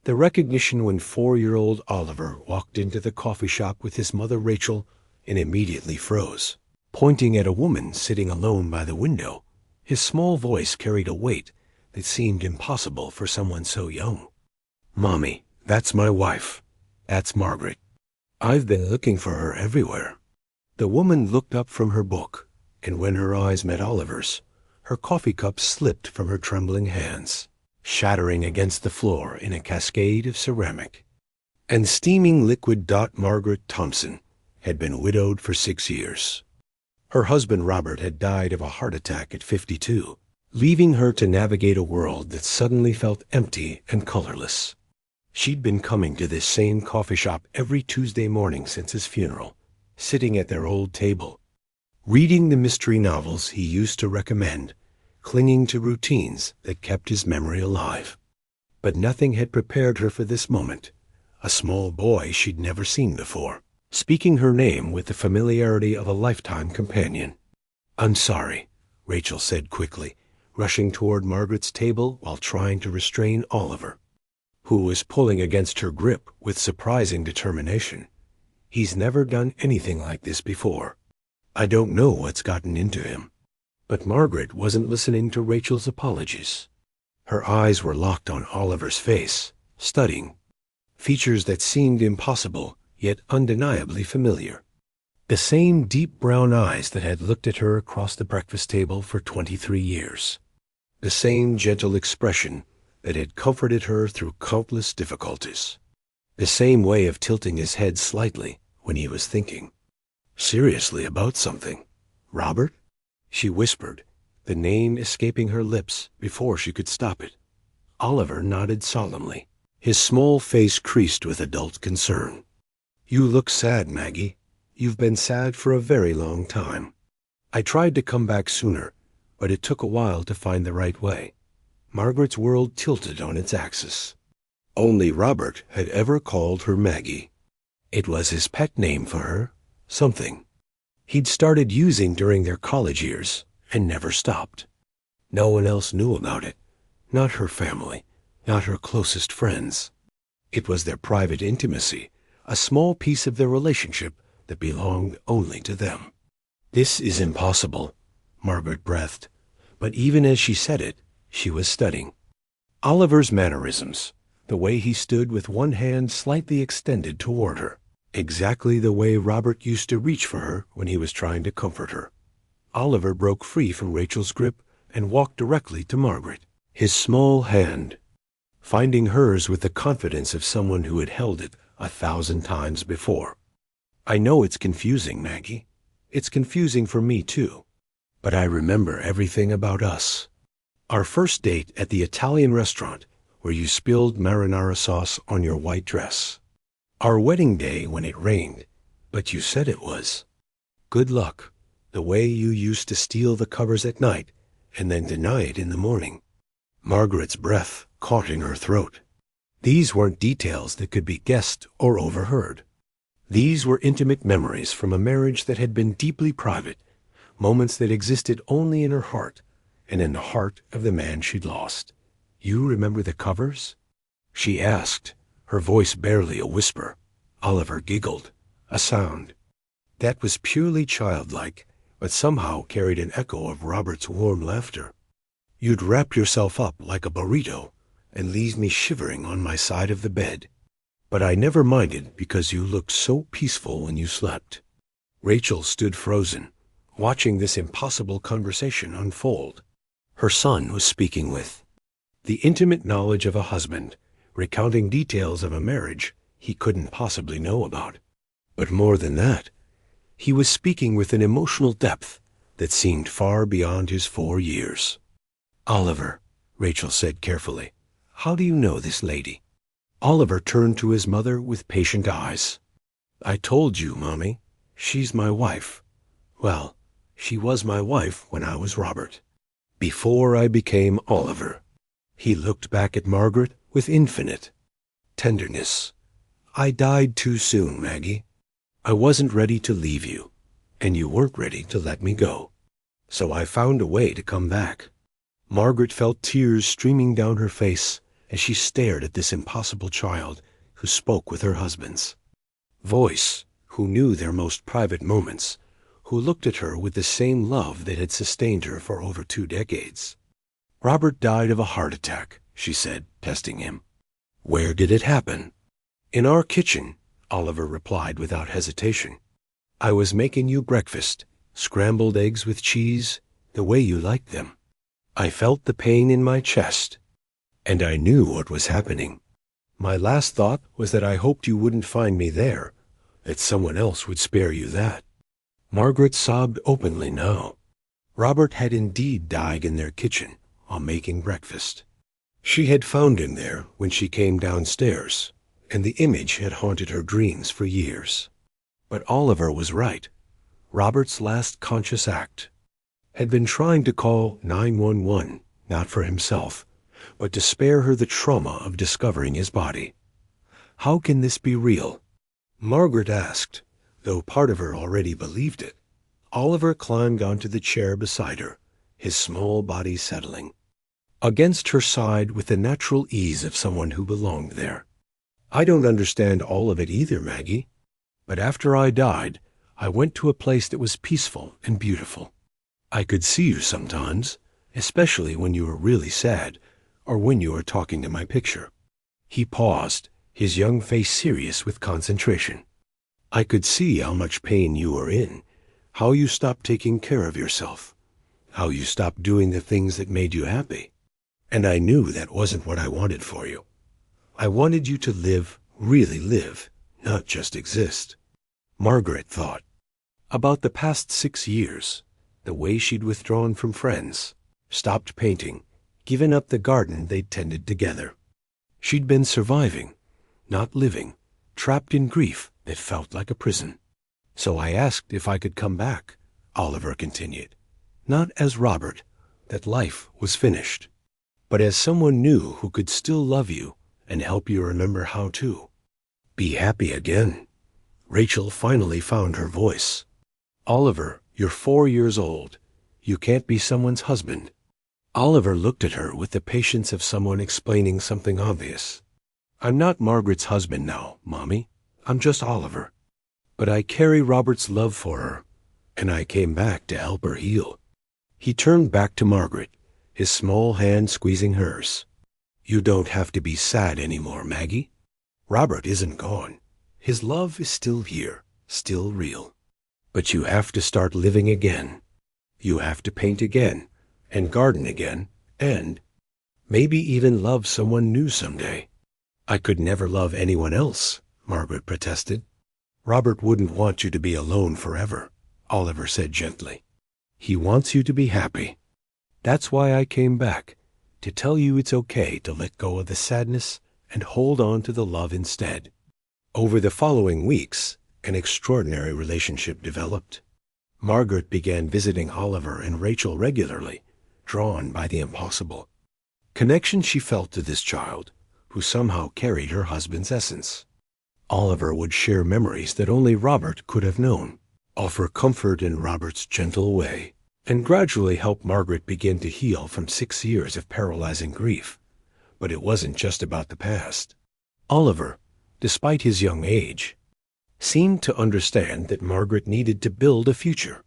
The recognition when 4-year-old Oliver walked into the coffee shop with his mother Rachel and immediately froze. Pointing at a woman sitting alone by the window, his small voice carried a weight that seemed impossible for someone so young. "Mommy, that's my wife. That's Margaret. I've been looking for her everywhere." The woman looked up from her book, and when her eyes met Oliver's, her coffee cup slipped from her trembling hands, shattering against the floor in a cascade of ceramic. And steaming liquid. Margaret Thompson had been widowed for 6 years. Her husband Robert had died of a heart attack at 52, leaving her to navigate a world that suddenly felt empty and colorless. She'd been coming to this same coffee shop every Tuesday morning since his funeral, sitting at their old table, reading the mystery novels he used to recommend, clinging to routines that kept his memory alive. But nothing had prepared her for this moment. A small boy she'd never seen before, speaking her name with the familiarity of a lifetime companion. "I'm sorry," Rachel said quickly, rushing toward Margaret's table while trying to restrain Oliver, who was pulling against her grip with surprising determination. "He's never done anything like this before. I don't know what's gotten into him." But Margaret wasn't listening to Rachel's apologies. Her eyes were locked on Oliver's face, studying features that seemed impossible, yet undeniably familiar. The same deep brown eyes that had looked at her across the breakfast table for 23 years. The same gentle expression that had comforted her through countless difficulties. The same way of tilting his head slightly when he was thinking seriously about something. "Robert?" she whispered, the name escaping her lips before she could stop it. Oliver nodded solemnly, his small face creased with adult concern. "You look sad, Maggie. You've been sad for a very long time. I tried to come back sooner, but it took a while to find the right way." Margaret's world tilted on its axis. Only Robert had ever called her Maggie. It was his pet name for her, something he'd started using during their college years and never stopped. No one else knew about it, not her family, not her closest friends. It was their private intimacy, a small piece of their relationship that belonged only to them. "This is impossible," Margaret breathed, but even as she said it, she was studying Oliver's mannerisms, the way he stood with one hand slightly extended toward her, exactly the way Robert used to reach for her when he was trying to comfort her. Oliver broke free from Rachel's grip and walked directly to Margaret, his small hand finding hers with the confidence of someone who had held it 1,000 times before. "I know it's confusing, Maggie. It's confusing for me, too. But I remember everything about us. Our first date at the Italian restaurant where you spilled marinara sauce on your white dress. Our wedding day when it rained, but you said it was. Good luck. The way you used to steal the covers at night and then deny it in the morning." Margaret's breath caught in her throat. These weren't details that could be guessed or overheard. These were intimate memories from a marriage that had been deeply private, moments that existed only in her heart and in the heart of the man she'd lost. "You remember the covers?" she asked, her voice barely a whisper. Oliver giggled, a sound that was purely childlike, but somehow carried an echo of Robert's warm laughter. "You'd wrap yourself up like a burrito and leave me shivering on my side of the bed. But I never minded because you looked so peaceful when you slept." Rachel stood frozen, watching this impossible conversation unfold. Her son was speaking with the intimate knowledge of a husband, recounting details of a marriage he couldn't possibly know about. But more than that, he was speaking with an emotional depth that seemed far beyond his 4 years. "Oliver," Rachel said carefully, "how do you know this lady?" Oliver turned to his mother with patient eyes. "I told you, Mommy. She's my wife. Well, she was my wife when I was Robert. Before I became Oliver." He looked back at Margaret with infinite tenderness. "I died too soon, Maggie. I wasn't ready to leave you, and you weren't ready to let me go. So I found a way to come back." Margaret felt tears streaming down her face as she stared at this impossible child who spoke with her husband's voice, who knew their most private moments, who looked at her with the same love that had sustained her for over 2 decades. "Robert died of a heart attack," she said, testing him. "Where did it happen?" "In our kitchen," Oliver replied without hesitation. "I was making you breakfast, scrambled eggs with cheese, the way you liked them. I felt the pain in my chest, and I knew what was happening. My last thought was that I hoped you wouldn't find me there, that someone else would spare you that." Margaret sobbed openly now. Robert had indeed died in their kitchen while making breakfast. She had found him there when she came downstairs, and the image had haunted her dreams for years. But Oliver was right. Robert's last conscious act had been trying to call 911, not for himself, but to spare her the trauma of discovering his body. "How can this be real?" Margaret asked, though part of her already believed it. Oliver climbed onto the chair beside her, his small body settling against her side with the natural ease of someone who belonged there. "I don't understand all of it either, Maggie. But after I died, I went to a place that was peaceful and beautiful. I could see you sometimes, especially when you were really sad, or when you were talking to my picture." He paused, his young face serious with concentration. "I could see how much pain you were in, how you stopped taking care of yourself, how you stopped doing the things that made you happy. And I knew that wasn't what I wanted for you. I wanted you to live, really live, not just exist." Margaret thought about the past 6 years, the way she'd withdrawn from friends, stopped painting, given up the garden they'd tended together. She'd been surviving, not living, trapped in grief that felt like a prison. "So I asked if I could come back," Oliver continued, "not as Robert, that life was finished, but as someone new who could still love you and help you remember how to be happy again." Rachel finally found her voice. "Oliver, you're 4 years old. You can't be someone's husband." Oliver looked at her with the patience of someone explaining something obvious. "I'm not Margaret's husband now, Mommy. I'm just Oliver. But I carry Robert's love for her, and I came back to help her heal." He turned back to Margaret, his small hand squeezing hers. "You don't have to be sad anymore, Maggie. Robert isn't gone. His love is still here, still real. But you have to start living again. You have to paint again, and garden again, and maybe even love someone new someday." "I could never love anyone else," Margaret protested. "Robert wouldn't want you to be alone forever," Oliver said gently. "He wants you to be happy. That's why I came back, to tell you it's okay to let go of the sadness and hold on to the love instead." Over the following weeks, an extraordinary relationship developed. Margaret began visiting Oliver and Rachel regularly, drawn by the impossible connection she felt to this child, who somehow carried her husband's essence. Oliver would share memories that only Robert could have known, offer comfort in Robert's gentle way, and gradually help Margaret begin to heal from 6 years of paralyzing grief. But it wasn't just about the past. Oliver, despite his young age, seemed to understand that Margaret needed to build a future.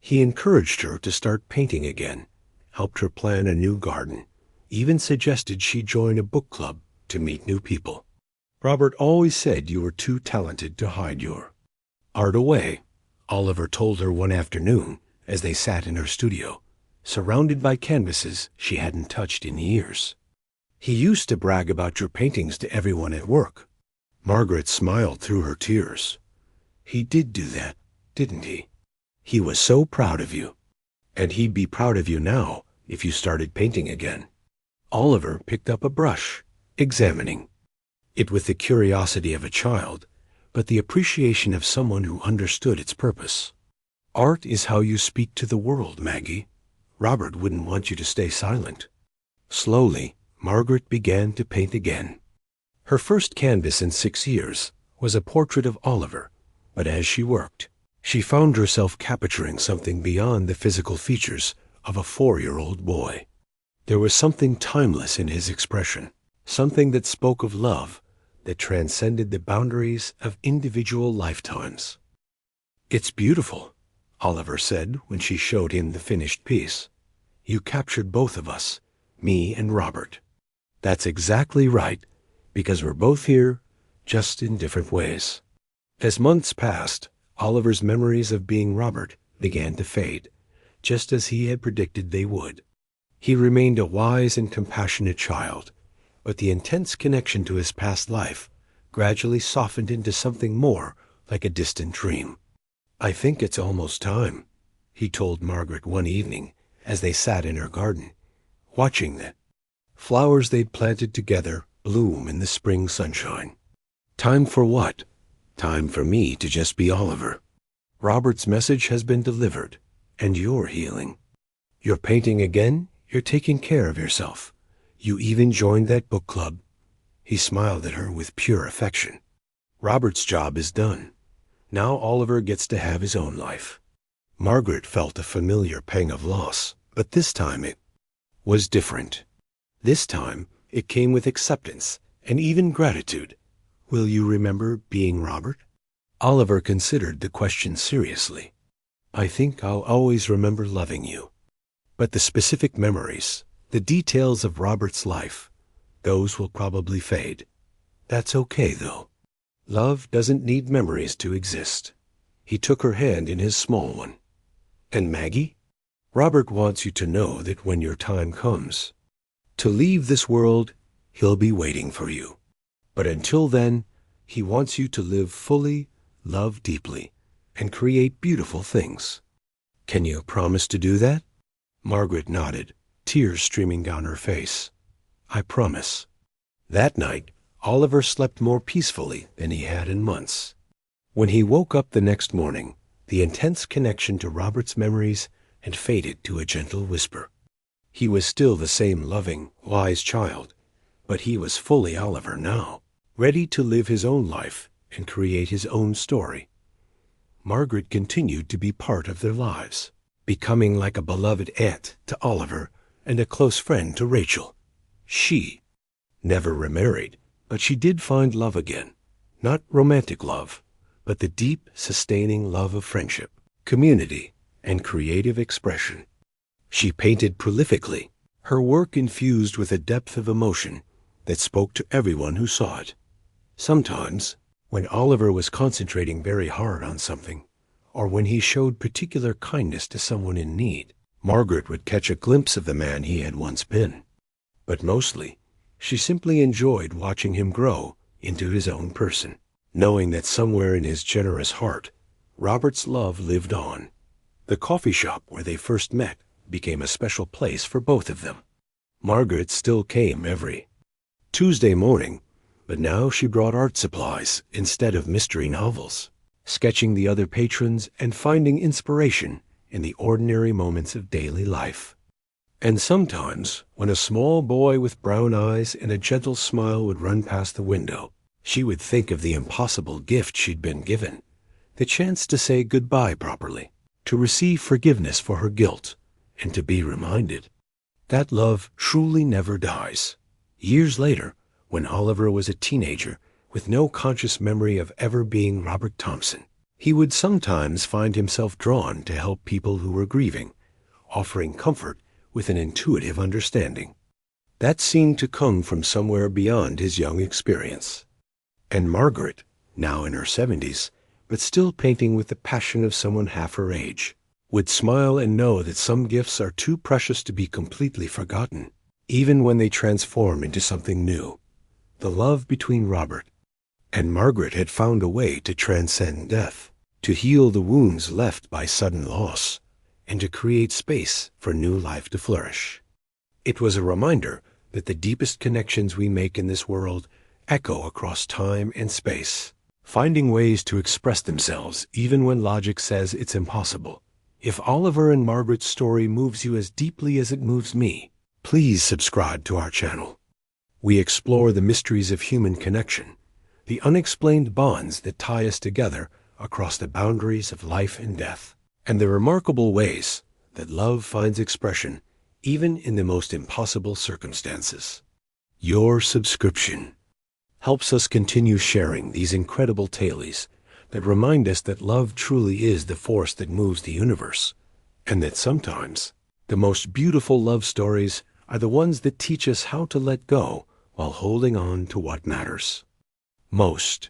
He encouraged her to start painting again, helped her plan a new garden, even suggested she join a book club to meet new people. "Robert always said you were too talented to hide your art away," Oliver told her one afternoon as they sat in her studio, surrounded by canvases she hadn't touched in years. "He used to brag about your paintings to everyone at work." Margaret smiled through her tears. "He did do that, didn't he? He was so proud of you. And he'd be proud of you now if you started painting again." Oliver picked up a brush, examining it with the curiosity of a child, but the appreciation of someone who understood its purpose. "Art is how you speak to the world, Maggie. Robert wouldn't want you to stay silent." Slowly, Margaret began to paint again. Her first canvas in 6 years was a portrait of Oliver, but as she worked, she found herself capturing something beyond the physical features of a 4-year-old boy. There was something timeless in his expression, something that spoke of love that transcended the boundaries of individual lifetimes. "It's beautiful," Oliver said when she showed him the finished piece. "You captured both of us, me and Robert." "That's exactly right, because we're both here, just in different ways." As months passed, Oliver's memories of being Robert began to fade, just as he had predicted they would. He remained a wise and compassionate child, but the intense connection to his past life gradually softened into something more like a distant dream. "I think it's almost time," he told Margaret one evening as they sat in her garden, watching the flowers they'd planted together bloom in the spring sunshine. "Time for what?" "Time for me to just be Oliver. Robert's message has been delivered, and you're healing. You're painting again, you're taking care of yourself. You even joined that book club." He smiled at her with pure affection. "Robert's job is done. Now Oliver gets to have his own life." Margaret felt a familiar pang of loss, but this time it was different. This time it came with acceptance and even gratitude. "Will you remember being Robert?" Oliver considered the question seriously. "I think I'll always remember loving you. But the specific memories, the details of Robert's life, those will probably fade. That's okay, though. Love doesn't need memories to exist." He took her hand in his small one. "And Maggie? Robert wants you to know that when your time comes to leave this world, he'll be waiting for you. But until then, he wants you to live fully, love deeply, and create beautiful things. Can you promise to do that?" Margaret nodded, tears streaming down her face. "I promise." That night, Oliver slept more peacefully than he had in months. When he woke up the next morning, the intense connection to Robert's memories had faded to a gentle whisper. He was still the same loving, wise child, but he was fully Oliver now, ready to live his own life and create his own story. Margaret continued to be part of their lives, becoming like a beloved aunt to Oliver and a close friend to Rachel. She never remarried, but she did find love again. Not romantic love, but the deep, sustaining love of friendship, community, and creative expression. She painted prolifically, her work infused with a depth of emotion that spoke to everyone who saw it. Sometimes, when Oliver was concentrating very hard on something, or when he showed particular kindness to someone in need, Margaret would catch a glimpse of the man he had once been. But mostly, she simply enjoyed watching him grow into his own person, knowing that somewhere in his generous heart, Robert's love lived on. The coffee shop where they first met became a special place for both of them. Margaret still came every Tuesday morning, but now she brought art supplies instead of mystery novels, sketching the other patrons and finding inspiration in the ordinary moments of daily life. And sometimes, when a small boy with brown eyes and a gentle smile would run past the window, she would think of the impossible gift she'd been given, the chance to say goodbye properly, to receive forgiveness for her guilt, and to be reminded that love truly never dies. Years later, when Oliver was a teenager with no conscious memory of ever being Robert Thompson, he would sometimes find himself drawn to help people who were grieving, offering comfort with an intuitive understanding. That seemed to come from somewhere beyond his young experience. And Margaret, now in her 70s, but still painting with the passion of someone half her age, would smile and know that some gifts are too precious to be completely forgotten, even when they transform into something new. The love between Robert and Margaret had found a way to transcend death, to heal the wounds left by sudden loss, and to create space for new life to flourish. It was a reminder that the deepest connections we make in this world echo across time and space, finding ways to express themselves even when logic says it's impossible. If Oliver and Margaret's story moves you as deeply as it moves me, please subscribe to our channel. We explore the mysteries of human connection, the unexplained bonds that tie us together across the boundaries of life and death, and the remarkable ways that love finds expression even in the most impossible circumstances. Your subscription helps us continue sharing these incredible tales that remind us that love truly is the force that moves the universe, and that sometimes the most beautiful love stories are the ones that teach us how to let go while holding on to what matters most.